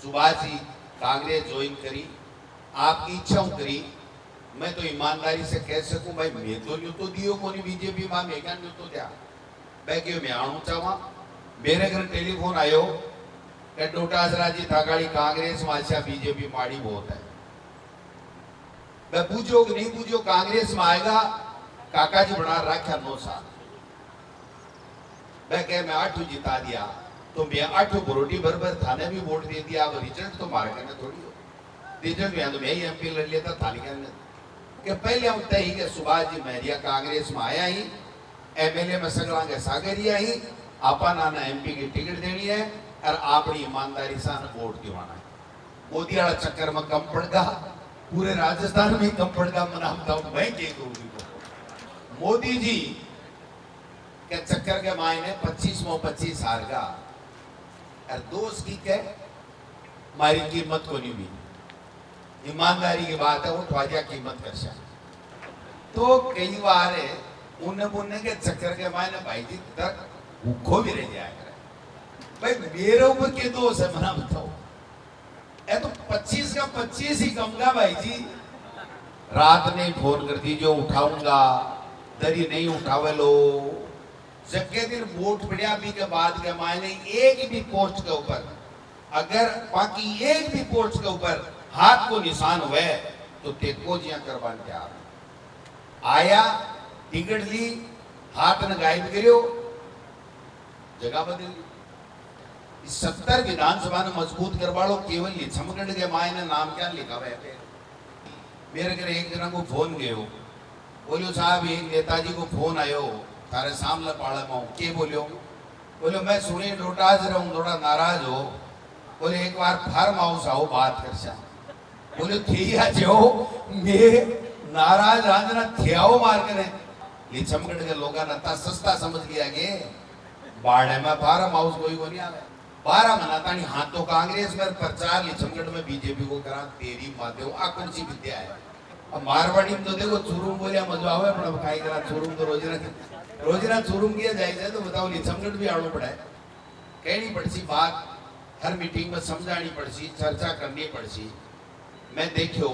Subhash ji Congress join करी, आपकी इच्छाओं करी। मैं तो ईमानदारी से कह सकूं भाई मैं तो न्यू तो दियो को बीजेपी में मैं क्या न्यू तो दिया मैं क्यों मैं आणु चाहवा। मेरे घर टेलीफोन आयो कि डोटासरा जी थागाड़ी कांग्रेस में अच्छा बीजेपी माड़ी बहुत है। मैं पूछो कि नहीं पूछो कांग्रेस में आएगा काका जी बना रखा 9 साल। मैं कह मैं 8 जिता दिया तो मैं 8 बरोटी भर थाने भी वोट दे दिया। अब रिजल्ट तो मारे कहना थोड़ी हो, रिजल्ट में तो मैं ही एमपी लड़ लेता थाने के पहले हम तय ही के सुभाष जी महरिया कांग्रेस में आया ही एमएलए में सगला के सागरिया ही आपा नाना एमपी की टिकट देनी है और अपनी ईमानदारी से वोट दिवाना है। मोदी वाला चक्कर में कम पड़गा, पूरे राजस्थान में कम पड़गा। मनाता हूं मैं क्या कहूंगी मोदी जी के चक्कर के मायने 25 में 25 हार गा और दोस्त की के मारी कीमत को नहीं भी ईमानदारी की बात है वो ख्वाजा कीमत कर सा। तो कई बार है उन्हें बुनने के चक्कर के मायने भाई जी तक भूखो भी रह जाया करे। भाई मेरे ऊपर के दोस्त है मना बताओ ए तो 25 का 25 ही कमगा भाई जी। रात नहीं फोन कर दीजिए उठाऊंगा दरी नहीं उठावे लो जगह दिन वोट पड़ा भी के बाद के मायने एक भी पोस्ट के ऊपर अगर बाकी एक भी पोस्ट के ऊपर हाथ को निशान हुए तो टेको जिया करवान तैयार आया टिकट ली हाथ ने गायब करियो जगह बदल ली। 70 विधानसभा ने मजबूत करवा लो केवल छमगढ़ के मायने नाम क्या लिखा हुआ है। मेरे घर एक जना को फोन गयो बोलो साहब एक नेताजी को फोन आयो तारे सामने पाड़ा में के बोलियो बोलो मैं सुनी डोटाज रहूं थोड़ा नाराज हो बोले एक बार फार्म हाउस आओ बात कर सा बोले थिया जो मैं नाराज आंजना थियाओ मार करे ये चमकड़ के लोग नता सस्ता समझ लिया के बाड़े में फार्म हाउस कोई को नहीं आवे 12 मनाता नहीं हाथ तो कांग्रेस में प्रचार ली चमकड़ में बीजेपी को करा तेरी माते आ कौन सी विद्या है। अब मारवाड़ी में तो देखो चूरूम बोलिया मजा आवे पर अब खाई करा चूरूम तो रोजना चूरूम किया जाए तो बताओ ली चमकड़ भी आड़ो पड़ा है। कहनी पड़सी बात हर मीटिंग में समझानी पड़सी चर्चा करनी पड़सी। मैं देखियो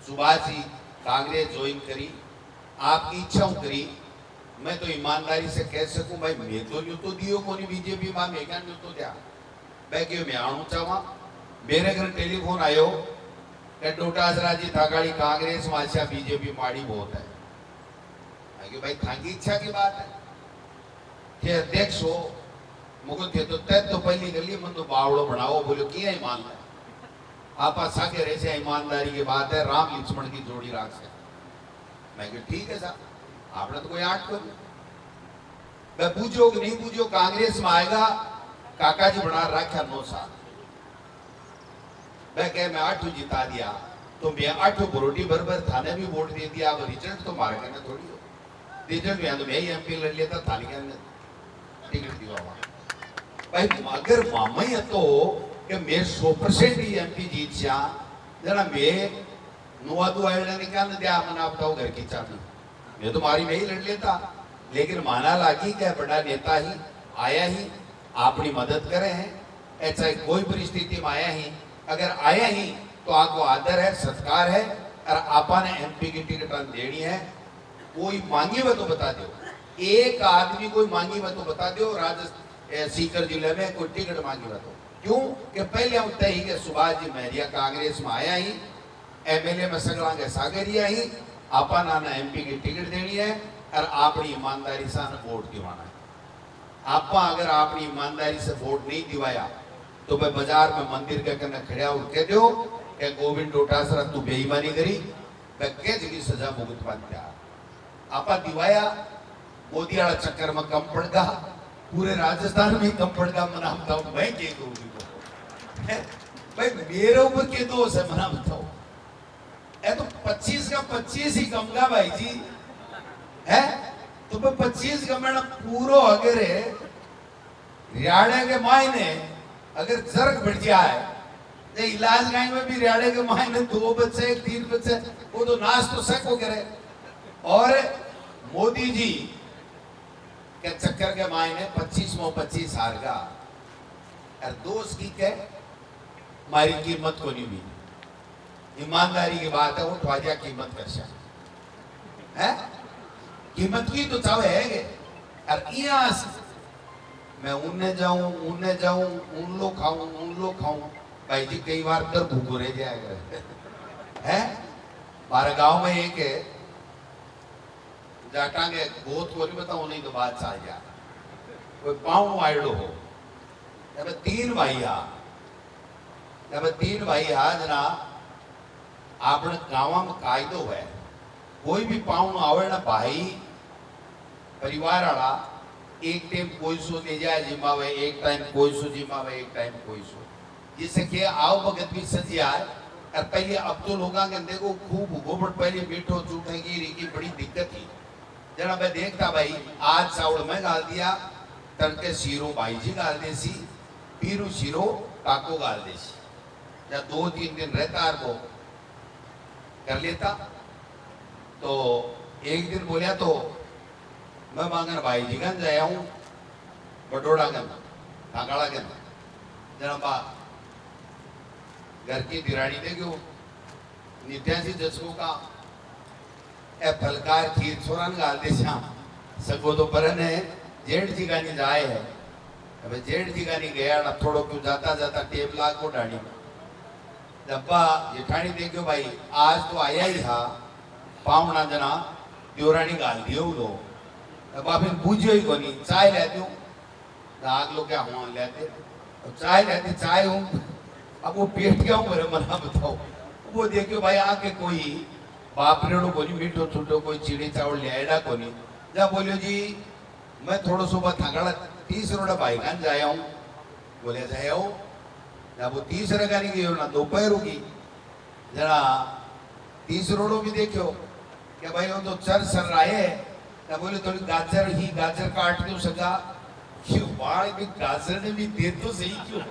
सुभाष जी कांग्रेस ज्वाइन करी, आपकी इच्छाओं करी। मैं तो ईमानदारी से कह सकूं भाई मैं तो न्यू तो दियो को बीजेपी में मैं क्या न्यू तो दिया मैं क्यों मैं आणु चाहवा। मेरे घर टेलीफोन आयो कि डोटासरा जी थागाड़ी कांग्रेस में अच्छा बीजेपी माड़ी बहुत है। भाई थाकी इच्छा की बात है कि अध्यक्ष हो मुझे थे तो तय तो पहली गली मन तो बावड़ो बनाओ बोलो किया ईमान है आप सागे रहे से ईमानदारी की बात है राम लक्ष्मण की जोड़ी राख से। मैं ठीक है साहब आपने तो कोई आठ को मैं पूछो कि नहीं पूछो कांग्रेस में आएगा काका जी बना रखा 9 साल। मैं कह मैं 8 जिता दिया तो मैं 8 बरोटी भर थाने भी वोट दे दिया। अब रिजल्ट तो मारे कहना थोड़ी हो, रिजल्ट में तो मैं ही एमपी लड़ लेता थाने के टिकट दिवा भाई अगर मामा ही तो कि मैं 100% ही एमपी जीत जा जरा मैं नुआ तो आयोजन क्या न दिया मना बताओ घर की चाबी मैं तो मारी में ही लड़ लेता। लेकिन माना लागी क्या बड़ा नेता ही आया ही अपनी मदद करे हैं ऐसा कोई परिस्थिति में आया ही अगर आया ही तो आपको आदर है सत्कार है और आपा ने एमपी की टिकट देनी है। कोई मांगी हुआ तो बता दो, एक आदमी कोई मांगी हुआ तो बता दो राजस्थान सीकर जिले में कोई टिकट मांगी हुआ तो क्यों कि पहले हम तय ही के सुभाष जी महरिया कांग्रेस में आया ही एमएलए में सगला के सागरिया ही आपा नाना एमपी की टिकट देनी है और अपनी ईमानदारी से वोट दिवाना है। आपा अगर अपनी ईमानदारी से वोट नहीं दिवाया तो मैं बाजार में मंदिर के कने खड़ा हो कह दो कि गोविंद डोटासरा तू बेईमानी करी मैं कैद की सजा भुगतवा दिया। आपा दिवाया मोदी वाला चक्कर में कम पड़गा, पूरे राजस्थान में कम पड़गा। मना बताओ मैं क्या कहूंगी भाई मेरे ऊपर के दोस्त है मना बताओ ए तो 25 का 25 ही कमगा भाई जी है तो 25 का मैंने पूरो अगर रियाड़े के मायने अगर जर्ग बढ़ जाए तो इलाज गाय में भी रियाड़े के मायने 2 बच्चे 3 बच्चे वो तो नाश तो सको करे। और मोदी जी के चक्कर के मायने 25 में 25 हार गा और दोस्त की के मारी कीमत को नहीं हुई। ईमानदारी की बात है, वो ख्वाजा कीमत कर है कीमत की तो चाहे है और मैं उन्हें जाऊं उन लोग खाऊं भाई जी कई बार कर भूखो रह जाएगा है। हमारे गांव में एक है जाटांगे बहुत को नहीं बताऊं नहीं तो बात सा जा कोई पाँव आयडो हो जब तीन भाई हा जना આપણે ગામમાં કાયદો હોય કોઈ બી પાઉણ આવે ને ભાઈ પરિવાર વાળા एक टाइम कोई सो ले जाए जिमावे एक टाइम कोई सो जिमावे एक टाइम कोई सो जिससे कि आओ भगत भी सजी आए। और पहले अब तो लोग देखो खूब गोबर पहले मीठो चूठेगी की बड़ी दिक्कत थी जरा मैं देखता भाई आज चावल में गाल दिया तड़के सीरो भाई जी गाल देसी पीरू सीरो काको गाल देसी या 2-3 दिन रहता को कर लेता। तो एक दिन बोलिया तो मैं मांगन भाई जी गन जाया हूँ बटोड़ा गन ढाकाड़ा गन जना बा घर की दिराड़ी दे क्यों नित्यासी जसको का ए फलकार खीर छोरन गाल दे श्याम सगो तो परन है जेठ जी का नहीं जाए है अब जेठ जी का नहीं गया ना थोड़ो क्यों जाता जाता टेब लाग को डाड़ी डब्बा जेठानी देखो भाई आज तो आया ही था पावना जना द्योरानी गाल दियो लो डब्बा फिर पूछो ही को नहीं चाय लेते हूँ आग लो क्या हुआ लेते चाय लेते चाय हूँ अब वो पेट क्या हूँ मेरे मना बताओ वो देखो भाई आके कोई बापरेड़ो को नहीं मीठो छूटो कोई चीड़ी चावल ले आएगा को नहीं जब बोलियो जी मैं थोड़ा सुबह थकाड़ा 30 रोड़ा भाई खान जाया हूँ बोले जाया हूँ ना वो 30 रखा नहीं गई ना दोपहर होगी जरा 30 रोडो भी देखो क्या भाई वो तो चर सर रहे है ना बोले थोड़ी गाजर काट दो सका क्यों बाढ़ भी गाजर ने भी दे तो सही क्यों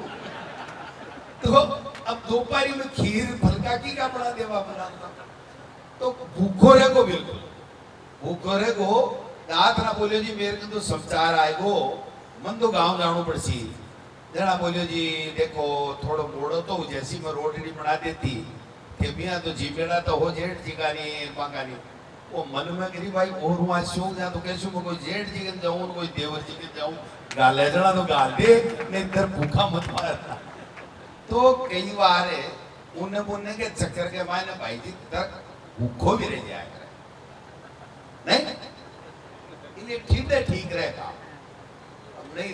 तो अब दोपहरी में खीर फलका की का बड़ा देवा बनाता तो भूखो रहे को बिल्कुल भूखो रहे को रात ना बोले जी मेरे को तो समाचार आए गो मन तो गाँव जानो पड़सी जना बोलियो जी देखो थोड़ो मोड़ो तो जैसी मैं रोटी बना देती कि मियाँ तो जीपेड़ा तो हो जेठ जी का नहीं मांगानी वो मन में करी भाई और वहाँ शौक जा तो कैसे मैं कोई जेठ जी के जाऊँ कोई देवर जी के जाऊँ गाले जना तो गाल दे नहीं इधर भूखा मत मारना। तो कई बार है उन्हें मुन्ने के चक्कर के मायने भाई जी तक भूखो भी रह जाया करे नहीं इन्हें ठीक रहेगा नहीं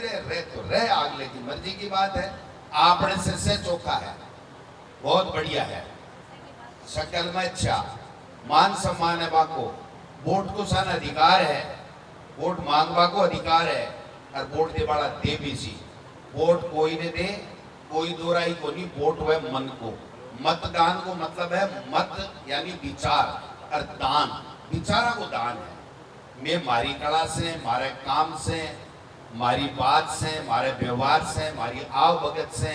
रहे तो रहे अगले की मर्जी की बात है। आपने से चोखा है बहुत बढ़िया है शक्ल में अच्छा मान सम्मान है बाको वोट को सन अधिकार है वोट मांगवा को अधिकार है और वोट दे वाला दे भी सी वोट कोई ने दे कोई दोराई को नहीं वोट हुए मन को मतदान को मतलब है मत यानी विचार और दान विचारा को दान है। मैं मारी कला से मारे काम से मारी बात से मारे व्यवहार से मारी आव भगत से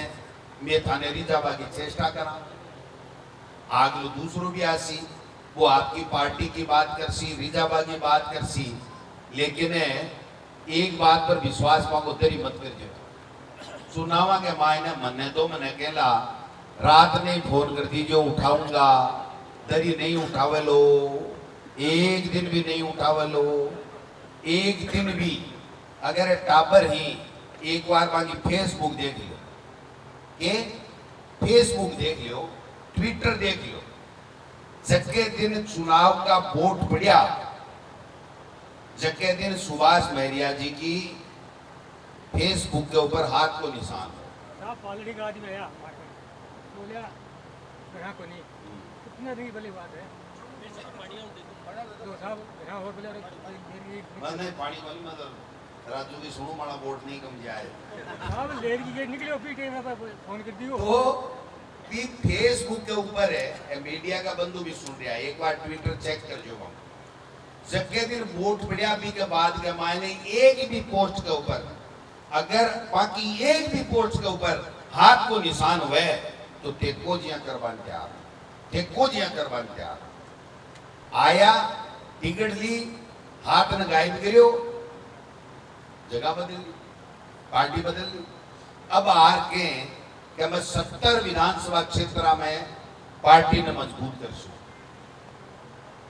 मैं थाने रिजाबा की चेष्टा करा आग लो दूसरों भी आसी वो आपकी पार्टी की बात कर सी रिजाबा की बात कर सी लेकिन एक बात पर विश्वास मांगो तेरी मत कर जो सुनावा के मायने मन्ने तो मैंने कहला रात नहीं फोन कर दीजिए उठाऊंगा दरी नहीं उठावे लो एक दिन भी नहीं उठावे लो एक दिन भी अगर टाबर ही एक बार बाकी फेसबुक देख लो के फेसबुक देख लो ट्विटर देख लो जके दिन चुनाव का वोट पड़ा जके दिन सुभाष महरिया जी की फेसबुक के ऊपर हाथ को निशान हो ऑलरेडी गाड़ी में आया बोलिया यहाँ को नहीं कितना री वाली बात है तो साहब यहाँ और बोले मैं पानी वाली मतलब राजू की सुनो माड़ा वोट नहीं कम जाए साहब लेर की गेट निकले फिर टाइम पे फोन कर दियो तो भी फेसबुक के ऊपर है मीडिया का बंधु भी सुन रहा है एक बार ट्विटर चेक कर जो हम जबके दिन वोट पड़ा भी के बाद के मायने एक भी पोस्ट के ऊपर अगर बाकी एक भी पोस्ट के ऊपर हाथ को निशान हुए तो टेको जिया करवान तैयार आया टिकट ली हाथ ने गायब करियो जगह बदल ली पार्टी बदल ली अब आर के कि मैं 70 विधानसभा क्षेत्र में पार्टी ने मजबूत कर सू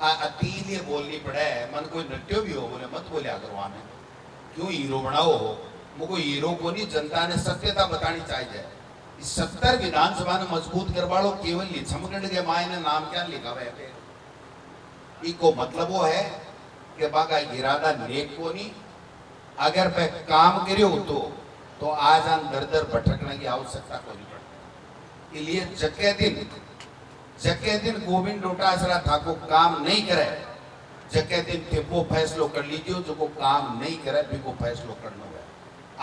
अतील ये बोलनी पड़े मन कोई नट्यो भी हो बोले मत बोलिया करवाने क्यों हीरो बनाओ मुझको हीरो को नहीं जनता ने सत्यता बतानी चाहिए 70 विधानसभा ने मजबूत करवा लो केवल लिछमगढ़ के मायने नाम क्या लिखा हुआ है इको मतलब वो है कि बागा इरादा नेक को नहीं अगर मैं काम करियो तो आज हम दर दर भटकने की आवश्यकता को नहीं पड़ती इसलिए जके दिन गोविंद डोटासरा था को काम नहीं करे जके दिन थे वो फैसलो कर लीजिए जो को काम नहीं करे भी को फैसलो करना है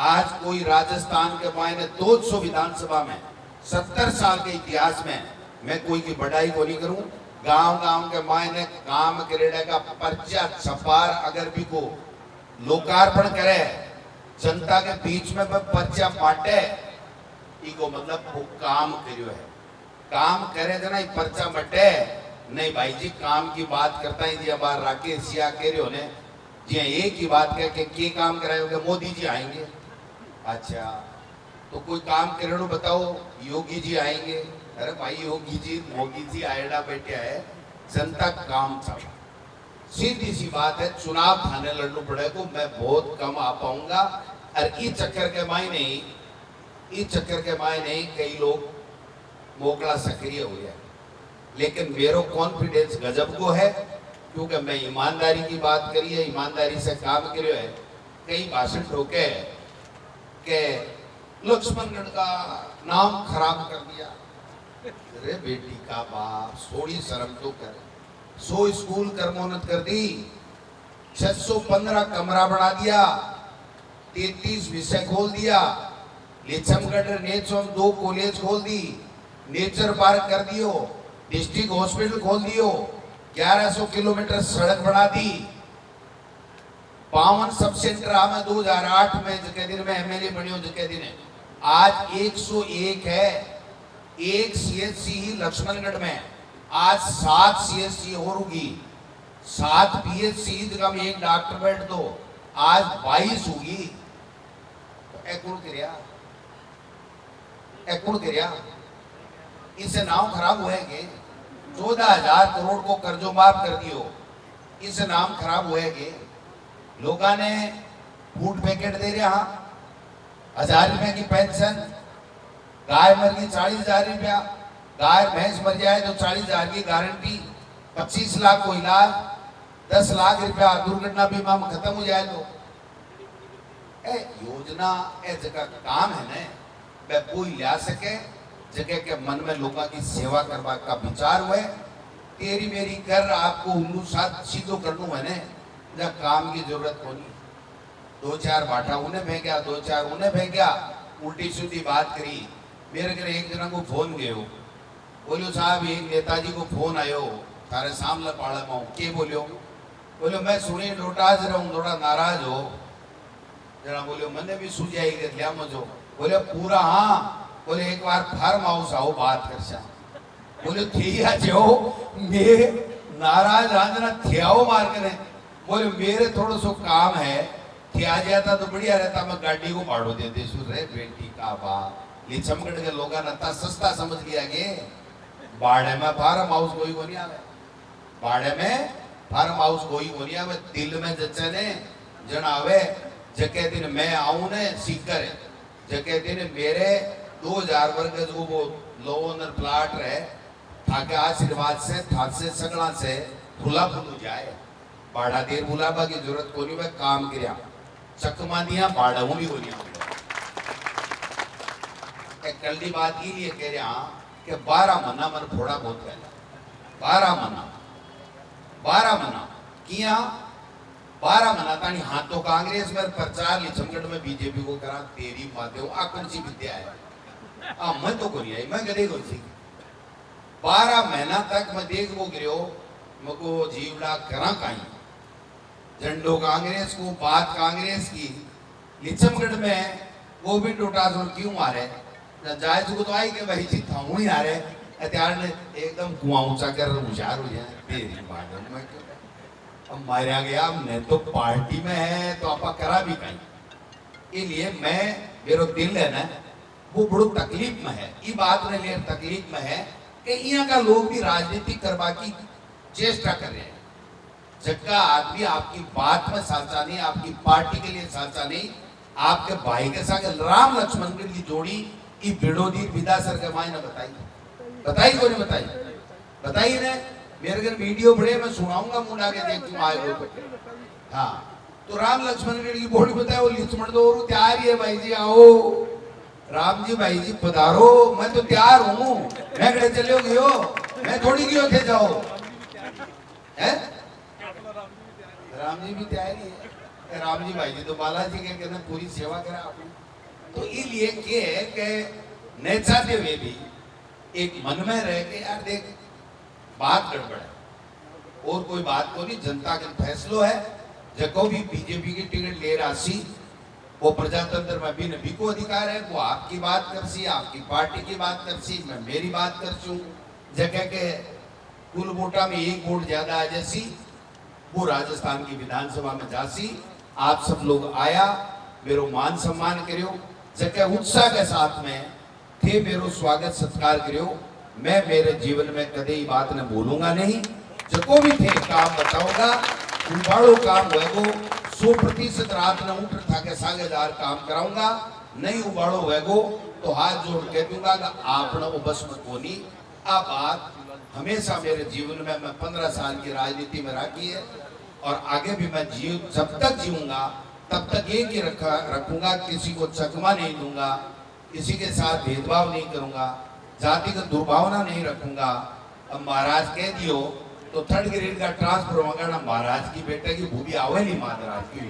आज कोई राजस्थान के मायने 200 विधानसभा में 70 साल के इतिहास में मैं कोई की बढ़ाई को नहीं करूं गांव के मायने काम करेड़ा का पर्चा छपार अगर भी को लोकार्पण करे जनता के बीच में पर्चा बांटे इको मतलब वो काम करियो है काम करे जना पर्चा बटे नहीं भाई जी काम की बात करता है जी बार राकेश सिया कह रहे हो ने जी एक ही बात कह के काम कराए मोदी जी आएंगे अच्छा तो कोई काम करे बताओ योगी जी आएंगे अरे भाई योगी जी मोदी जी आएगा बैठे है जनता काम चाहता सीधी सी बात है चुनाव थाने लड़ना पड़ेगा मैं बहुत कम आ पाऊंगा और इस चक्कर के मायने कई लोग मोकला सक्रिय हो गया लेकिन मेरा कॉन्फिडेंस गजब को है क्योंकि मैं ईमानदारी की बात करी है ईमानदारी से काम करियो है कई भाषण ठोके के लक्ष्मणगढ़ का नाम खराब कर दिया अरे बेटी का बाप थोड़ी शर्म तो कर 100 स्कूल कर्मोन्नत कर दी 615 कमरा बना दिया 33 विषय खोल दिया लिछमगढ़ नेचर 2 कॉलेज खोल दी नेचर पार्क कर दियो डिस्ट्रिक्ट हॉस्पिटल खोल दियो 1100 किलोमीटर सड़क बना दी 52 सब सेंटर हमें 2008 में जके दिन में एमएलए बनियो जके दिन आज 101 है एक सीएचसी ही लक्ष्मणगढ़ में आज 7 सीएचसी होगी 7 पीएचसी जगह में एक डॉक्टर बैठ दो आज 22 होगी तो एकड़ क्रिया इससे नाम खराब हुएगे 14,000 करोड़ को कर्जों माफ कर दियो इससे नाम खराब हुएगे लोगों ने फूड पैकेट दे रहा 1,000 रुपए की पेंशन गाय मर गई 40,000 रुपया गाय भैंस मर जाए तो 40,000 की गारंटी 25 लाख को इलाज 10 लाख रुपया दुर्घटना बीमा में खत्म हो जाए तो योजना जगह काम है ना वह कोई ला सके जगह के मन में लोगों की सेवा करवा का विचार हुए तेरी मेरी कर आपको उल्लू साथ सीधो करना है ना जब काम की जरूरत को नहीं 2-4 बाटा उन्हें फेंका 2-4 उन्हें फेंका उल्टी सीधी बात करी मेरे घर एक जना को फोन गयो बोलो साहब एक नेताजी को फोन आयो थारे सामने पाड़ा में के बोलियो बोलो मैं सुनी लोटाज रहूं थोड़ा नाराज हो जना बोलियो मैंने भी सुझाई लिया मुझो बोले पूरा हाँ बोले एक बार फार्म हाउस आओ बात कर सा बोले थिया जो मैं नाराज आंजना थियाओ मार करे बोले मेरे थोड़ा सो काम है थिया जाता तो बढ़िया रहता मैं गाड़ी को भाड़ो देते रे बेटी का बाप लिछमगढ़ के लोग ना सस्ता समझ लिया गे बाड़े में फार्म हाउस कोई को नहीं आवे बाड़े में फार्म हाउस कोई को नहीं आवे दिल में जच्चे ने जन आवे जके दिन मैं आऊं ने सीकर जके दिन मेरे 2000 वर्ग जो वो लो ओनर प्लाट रहे थाके आशीर्वाद से थाक से सगड़ा से खुला खुल जाए बाड़ा देर बुलाबा की जरूरत को नहीं वह काम किया चकमा दिया बाड़ा भी हो गया एक कल्दी बात ये लिए कह रहा कि 12 महीना मन थोड़ा बहुत पहला 12 महीना किया 12 महीना तानी हाथों कांग्रेस में प्रचार लिछमगढ़ में बीजेपी को करा तेरी बातें आ कौन सी विद्या है मैं तो को नहीं आई मैं गधे को सी 12 महीना तक मैं देख वो गिरो मको जीवड़ा करा काई झंडो कांग्रेस को बात कांग्रेस की लिछमगढ़ में गोविंद डोटासरा क्यों मारे जाए तो आई के भाई जी था ही आ रहे हथियार ने एकदम कुआं ऊंचा कर होशियार हो जाए तेरी बात में अब मारा गया हमने तो पार्टी में है तो आप करा भी कहीं इसलिए मैं मेरा दिल है ना वो बड़ो तकलीफ में है। ये बात ने लिए तकलीफ में है कि यहाँ का लोग भी राजनीति करवा की चेष्टा कर रहे हैं। जगह आदमी आपकी बात में साचा नहीं, आपकी पार्टी के लिए साचा नहीं, आपके भाई के साथ राम लक्ष्मण की जोड़ी की बिड़ोदी विदा सर के मायने बताई को नहीं बताई ने मेरे घर वीडियो बड़े मैं सुनाऊंगा मुंडा के देख तुम आए हो। हाँ तो राम लक्ष्मण की बोली बताए वो लक्ष्मण तो और तैयार ही है भाई जी आओ राम जी भाई जी पधारो मैं तो तैयार हूँ मैं कड़े चले गयो मैं थोड़ी गयो थे जाओ है राम जी भी तैयारी है राम जी भाई जी तो बालाजी के कहना पूरी सेवा करा आपने तो इसलिए के नहीं चाहते हुए भी एक मन में रह के यार देख बात गड़बड़ है और कोई बात को नहीं जनता का फैसलो है जको भी बीजेपी की टिकट ले राशि वो प्रजातंत्र में भी नबी को अधिकार है वो आपकी बात कर सी आपकी पार्टी की बात कर सी मैं मेरी बात कर चू जगह के कुल वोटा में एक वोट ज्यादा आ जैसी वो राजस्थान की विधानसभा में जासी आप सब लोग आया मेरो मान सम्मान करियो जगह उत्साह के साथ में थे मेरो स्वागत सत्कार करियो मैं मेरे जीवन में कदे ही बात न भूलूंगा नहीं जको भी थे काम बताऊंगा उबाड़ो काम होएगो 100% रात न उठ था के सागेदार काम कराऊंगा नहीं उबाड़ो होएगो तो हाथ जोड़ कह दूंगा कि आपने वो बस मत बोनी आ बात हमेशा मेरे जीवन में मैं 15 साल की राजनीति में रखी है और आगे भी मैं जब तक जीऊंगा तब तक एक ही रखूंगा किसी को चकमा नहीं दूंगा किसी के साथ भेदभाव नहीं करूंगा जातिगत दुर्भावना नहीं रखूंगा। अब महाराज कह दियो तो 3rd ग्रेड का ट्रांसफर मंगाना महाराज की बेटे की भूमि आवे नहीं महाराज की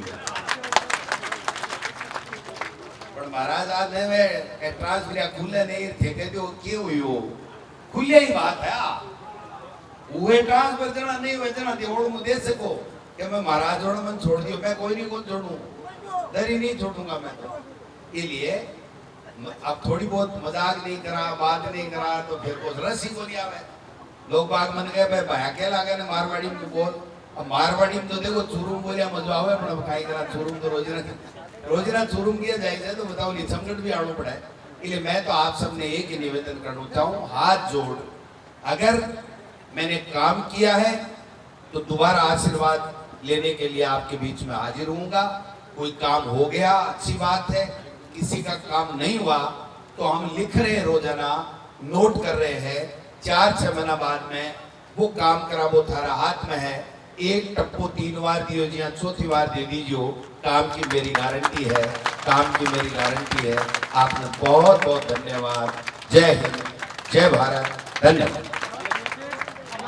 पर महाराज आज है ट्रांसफर खुले नहीं थे कहते हो क्यों हुई खुले ही बात है वो ट्रांसफर जना नहीं हुए जना देवड़ मुझे दे सको कि मैं महाराज और मन छोड़ दियो मैं कोई नहीं कौन छोड़ू दर ही नहीं छोड़ूंगा मैं तो इसलिए अब थोड़ी बहुत मजाक नहीं करा बात नहीं करा तो फिर कुछ रस ही को नहीं आवे लोग बाग मन गए भाई भया के लागे ने मारवाड़ी में बोल अब मारवाड़ी में तो देखो चूरूम बोलिया मजा आवे पर अब खाई करा चूरूम तो रोजना चूरूम किया जाए तो बताओ लिचमगढ़ भी आड़ो पड़ा है। इसलिए मैं तो आप सबने एक ही निवेदन करना चाहूँ हाथ जोड़ अगर मैंने काम किया है तो दोबारा आशीर्वाद लेने के लिए आपके बीच में हाजिर होऊंगा। कोई काम हो गया अच्छी बात है किसी का काम नहीं हुआ तो हम लिख रहे हैं रोजाना नोट कर रहे हैं 4-6 महीना बाद में वो काम करा वो थारा हाथ में है एक टप्पो 3 बार दियो जी चौथी बार दे दीजियो काम की मेरी गारंटी है काम की मेरी गारंटी है। आपने बहुत बहुत धन्यवाद। जय हिंद जय भारत धन्यवाद।